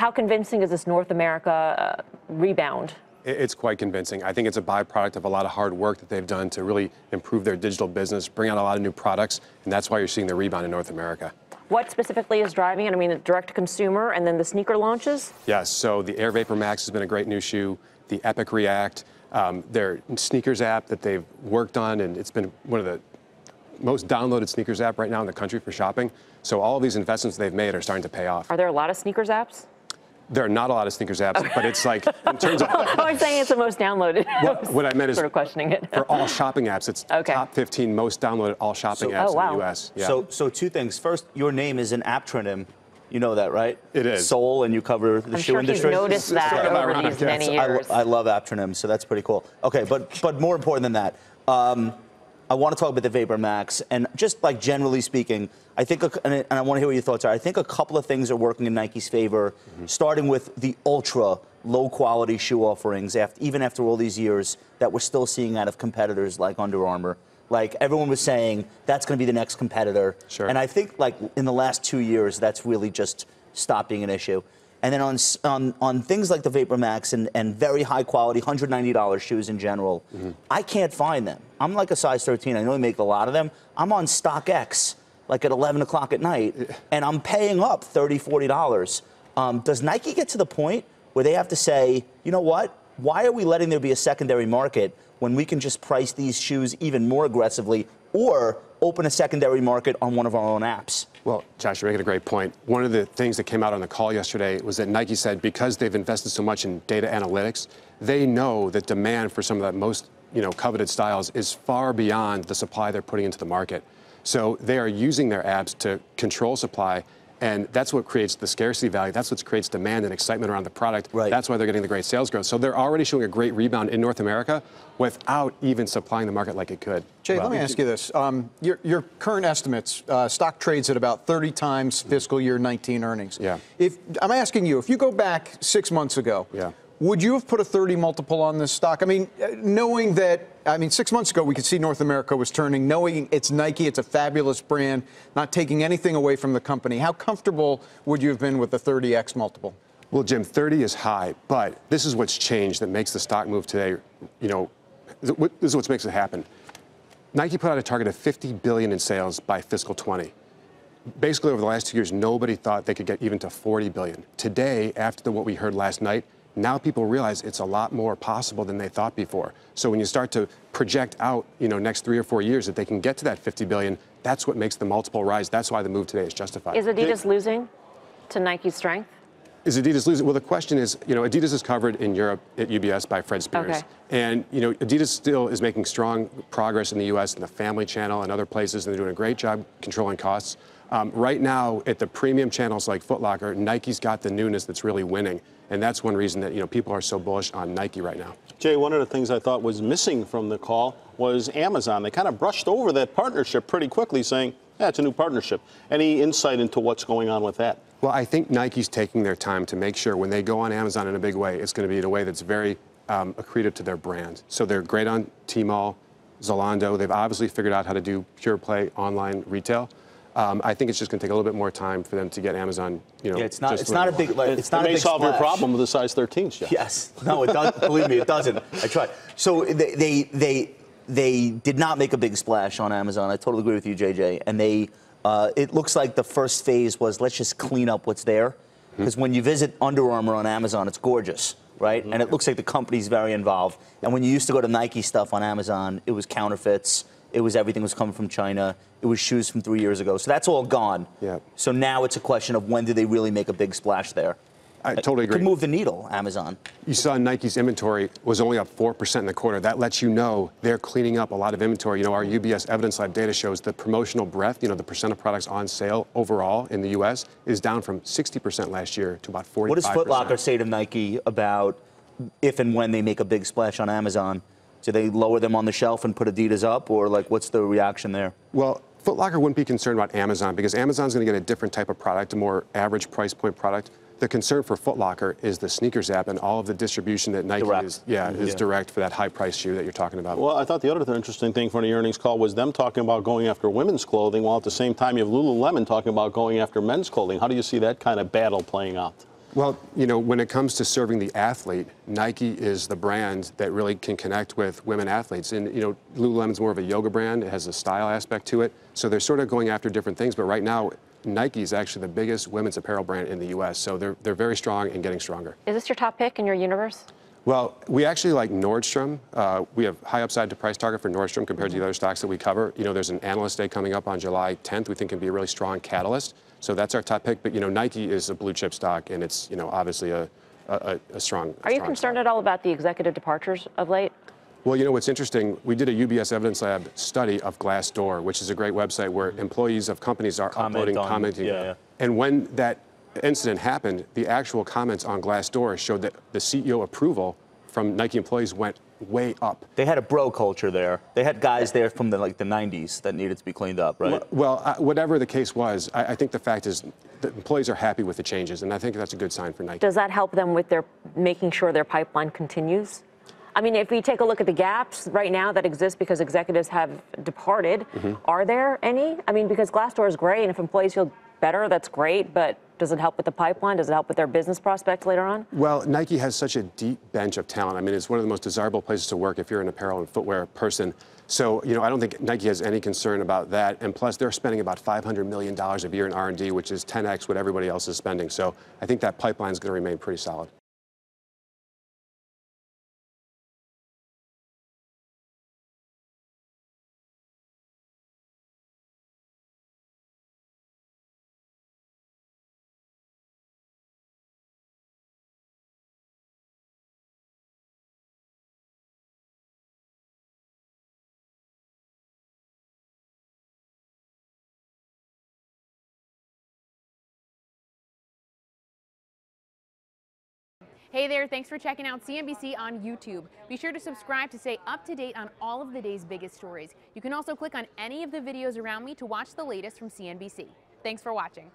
How convincing is this North America rebound? It's quite convincing. I think it's a byproduct of a lot of hard work that they've done to really improve their digital business, bring out a lot of new products, and that's why you're seeing the rebound in North America. What specifically is driving it? I mean, the direct-to-consumer and then the sneaker launches? Yes, so the Air Vapor Max has been a great new shoe. The Epic React, their sneakers app that they've worked on, and it's been one of the most downloaded sneakers app right now in the country for shopping. So all of these investments they've made are starting to pay off. Are there a lot of sneakers apps? There are not a lot of sneakers apps, but it's like in terms of. I'm saying it's the most downloaded. What I meant is sort of questioning it. For all shopping apps, it's top 15 most downloaded all shopping apps in the U.S. Yeah. So two things. First, your name is an actronym. You know that, right? It is. Soul, and you cover the shoe industry. I'm sure he's noticed that over these many years. I love acronyms, so that's pretty cool. Okay, but more important than that, I want to talk about the Vapor Max, and just like generally speaking, I think, and I want to hear what your thoughts are. I think a couple of things are working in Nike's favor, starting with the ultra low-quality shoe offerings, even after all these years, that we're still seeing out of competitors like Under Armour. Like everyone was saying, that's going to be the next competitor. Sure. And I think like in the last 2 years, that's really just stopped being an issue. And then on things like the Vapor Max and very high quality, $190 shoes in general, I can't find them. I'm like a size 13. I know they make a lot of them. I'm on StockX, like at 11 o'clock at night, and I'm paying up $30, $40. Does Nike get to the point where they have to say, you know what? Why are we letting there be a secondary market when we can just price these shoes even more aggressively, or open a secondary market on one of our own apps? Well, Josh, you're making a great point. One of the things that came out on the call yesterday was that Nike said because they've invested so much in data analytics, they know that demand for some of that most coveted styles is far beyond the supply they're putting into the market. So they are using their apps to control supply, and that's what creates the scarcity value. That's what creates demand and excitement around the product. Right. That's why they're getting the great sales growth. So they're already showing a great rebound in North America without even supplying the market like it could. Jay, let me ask you this. Your current estimates, stock trades at about 30 times fiscal year 19 earnings. Yeah. I'm asking you, if you go back 6 months ago, would you have put a 30 multiple on this stock? I mean, knowing that, 6 months ago we could see North America was turning, knowing it's Nike, it's a fabulous brand, not taking anything away from the company. How comfortable would you have been with the 30x multiple? Well, Jim, 30 is high, but this is what's changed that makes the stock move today. This is what makes it happen. Nike put out a target of $50 billion in sales by fiscal 20. Basically, over the last 2 years, nobody thought they could get even to $40 billion. Today, after what we heard last night, now people realize it's a lot more possible than they thought before. So when you start to project out, next 3 or 4 years that they can get to that $50 billion, that's what makes the multiple rise. That's why the move today is justified. Is Adidas losing to Nike's strength? Is Adidas losing? Well, the question is, Adidas is covered in Europe at UBS by Fred Spears. Okay. And, Adidas still is making strong progress in the U.S. in the family channel and other places, and they're doing a great job controlling costs. Right now, at the premium channels like Foot Locker, Nike's got the newness that's really winning. And that's one reason that, people are so bullish on Nike right now. Jay, one of the things I thought was missing from the call was Amazon. They kind of brushed over that partnership pretty quickly, saying, yeah, it's a new partnership. Any insight into what's going on with that? Well, I think Nike's taking their time to make sure when they go on Amazon in a big way, it's going to be in a way that's very accretive to their brand. So they're great on Tmall, Zalando. They've obviously figured out how to do pure play online retail. I think it's just going to take a little bit more time for them to get Amazon, Yeah, it's not a big. It's not a big may solve splash. your problem with the size 13s, Jeff. Yes. No, it doesn't. Believe me, it doesn't. I tried. So they did not make a big splash on Amazon. I totally agree with you, JJ. And it looks like the first phase was let's just clean up what's there, because when you visit Under Armour on Amazon, it's gorgeous, right? And it looks like the company's very involved. And when you used to go to Nike stuff on Amazon, it was counterfeits. It was everything was coming from China. It was shoes from 3 years ago. So that's all gone. Yeah. So now it's a question of when do they really make a big splash there? I totally agree. Could move the needle, Amazon. You saw Nike's inventory was only up 4% in the quarter. That lets you know they're cleaning up a lot of inventory. Our UBS Evidence Lab data shows the promotional breadth, the percent of products on sale overall in the U.S. is down from 60% last year to about 45%. What does Foot Locker say to Nike about if and when they make a big splash on Amazon? Do they lower them on the shelf and put Adidas up, or what's the reaction there? Well, Foot Locker wouldn't be concerned about Amazon because Amazon's going to get a different type of product, a more average price point product. The concern for Foot Locker is the sneakers app and all of the distribution that Nike is direct for that high price shoe that you're talking about. Well, I thought the other interesting thing from the earnings call was them talking about going after women's clothing, while at the same time you have Lululemon talking about going after men's clothing. How do you see that kind of battle playing out? Well, you know, when it comes to serving the athlete, Nike is the brand that really can connect with women athletes. And, you know, Lululemon's more of a yoga brand. It has a style aspect to it. So they're sort of going after different things. But right now, Nike is actually the biggest women's apparel brand in the U.S. So they're very strong and getting stronger. Is this your top pick in your universe? Well, we actually like Nordstrom. We have high upside to price target for Nordstrom compared to the other stocks that we cover. You know, there's an analyst day coming up on July 10th. We think can be a really strong catalyst. So that's our top pick. But, you know, Nike is a blue chip stock, and it's, you know, obviously a strong. Are you concerned at all about the executive departures of late? Well, you know what's interesting? We did a UBS Evidence Lab study of Glassdoor, which is a great website where employees of companies are commenting. Yeah. And when that incident happened, the actual comments on Glassdoor showed that the CEO approval from Nike employees went way up. They had a bro culture there. They had guys there from the 90s that needed to be cleaned up, right? Well, whatever the case was, I think the fact is that employees are happy with the changes, and I think that's a good sign for Nike. Does that help them with their making sure their pipeline continues? I mean, if we take a look at the gaps right now that exist because executives have departed, are there any? I mean, because Glassdoor is great, and if employees feel better, that's great, but does it help with the pipeline? Does it help with their business prospects later on? Well, Nike has such a deep bench of talent. I mean, it's one of the most desirable places to work if you're an apparel and footwear person. So, you know, I don't think Nike has any concern about that. And plus, they're spending about $500 million a year in R&D, which is 10x what everybody else is spending. So I think that pipeline is going to remain pretty solid. Hey there, thanks for checking out CNBC on YouTube. Be sure to subscribe to stay up to date on all of the day's biggest stories. You can also click on any of the videos around me to watch the latest from CNBC. Thanks for watching.